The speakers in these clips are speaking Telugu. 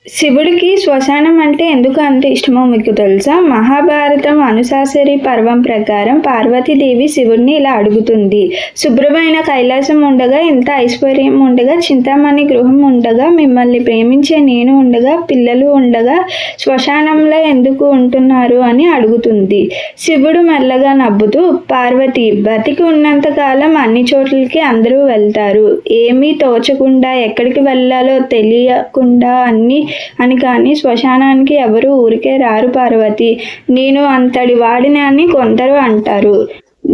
శివుడికి శ్మశానం అంటే ఎందుకు అంత ఇష్టమో మీకు తెలుసా? మహాభారతం అనుశాసరి పర్వం ప్రకారం పార్వతీదేవి శివుడిని ఇలా అడుగుతుంది. శుభ్రమైన కైలాసం ఉండగా, ఇంత ఐశ్వర్యం ఉండగా, చింతామణి గృహం ఉండగా, మిమ్మల్ని ప్రేమించే నేను ఉండగా, పిల్లలు ఉండగా శ్మశానంలో ఎందుకు ఉంటున్నారు అని అడుగుతుంది. శివుడు మెల్లగా నవ్వుతూ, పార్వతి, బతికి ఉన్నంత కాలం అన్ని చోట్లకి అందరూ వెళ్తారు. ఏమీ తోచకుండా ఎక్కడికి వెళ్ళాలో తెలియకుండా అని కానీ శ్మశానానికి ఎవరు ఊరికే రారు పార్వతి. నేను అంతటి వాడిని అని కొందరు అంటారు.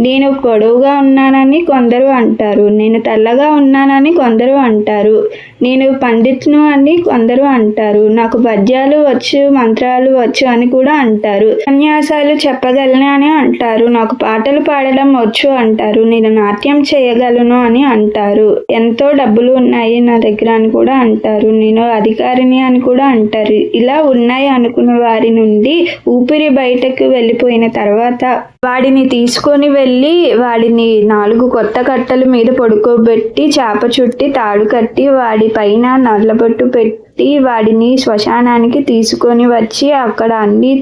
నేను పొడవుగా ఉన్నానని కొందరు అంటారు. నేను తెల్లగా ఉన్నానని కొందరు అంటారు. నేను పండితును అని కొందరు అంటారు. నాకు పద్యాలు వచ్చు, మంత్రాలు వచ్చు అని కూడా అంటారు. ఉపన్యాసాలు చెప్పగలను అని అంటారు. నాకు పాటలు పాడడం వచ్చు అంటారు. నేను నాట్యం చేయగలను అని అంటారు. ఎంతో డబ్బులు ఉన్నాయి నా దగ్గర అని కూడా అంటారు. నేను అధికారిని అని కూడా అంటారు. ఇలా ఉన్నాయి అనుకున్న వారి నుండి ఊపిరి బయటకు వెళ్ళిపోయిన తర్వాత వాడిని తీసుకొని వెళ్ళి వాడిని 4 కొత్త కట్టల మీద పడుకోబెట్టి చాప చుట్టి తాడు కట్టి వాడి పైన నల్లబొట్టు పెట్టి వాడిని శ్మశానానికి తీసుకొని వచ్చి అక్కడ అన్నీ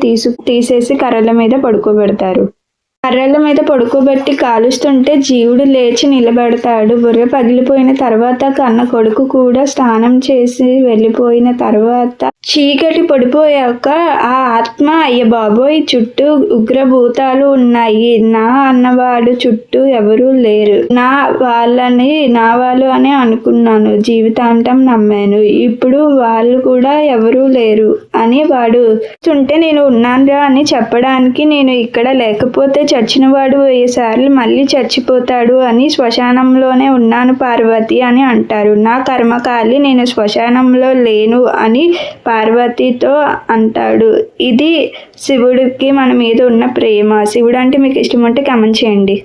తీసేసి కర్రల మీద పడుకోబెడతారు. కర్రల మీద పడుకోబెట్టి కాలుస్తుంటే జీవుడు లేచి నిలబెడతాడు. బుర్ర పగిలిపోయిన తర్వాత కన్న కొడుకు కూడా స్నానం చేసి వెళ్ళిపోయిన తర్వాత చీకటి పడిపోయాక ఆ ఆత్మ, అయ్య బాబోయ్, చుట్టూ ఉగ్రభూతాలు ఉన్నాయి, నా అన్నవాడు చుట్టూ ఎవరూ లేరు, నా వాళ్ళు అని అనుకున్నాను, జీవితాంతం నమ్మాను, ఇప్పుడు వాళ్ళు కూడా ఎవరూ లేరు అని వాడు చుంటే నేను ఉన్నానురా అని చెప్పడానికి, నేను ఇక్కడ లేకపోతే చచ్చినవాడు 1000 సార్లు మళ్ళీ చచ్చిపోతాడు అని శ్మశానంలోనే ఉన్నాను పార్వతి అని అంటారు. నా కర్మకాలి, నేను శ్మశానంలో లేను అని పార్వతితో అంటాడు. ఇది శివుడికి మన మీద ఉన్న ప్రేమ. శివుడు అంటే మీకు ఇష్టం ఉంటే కామెంట్ చేయండి.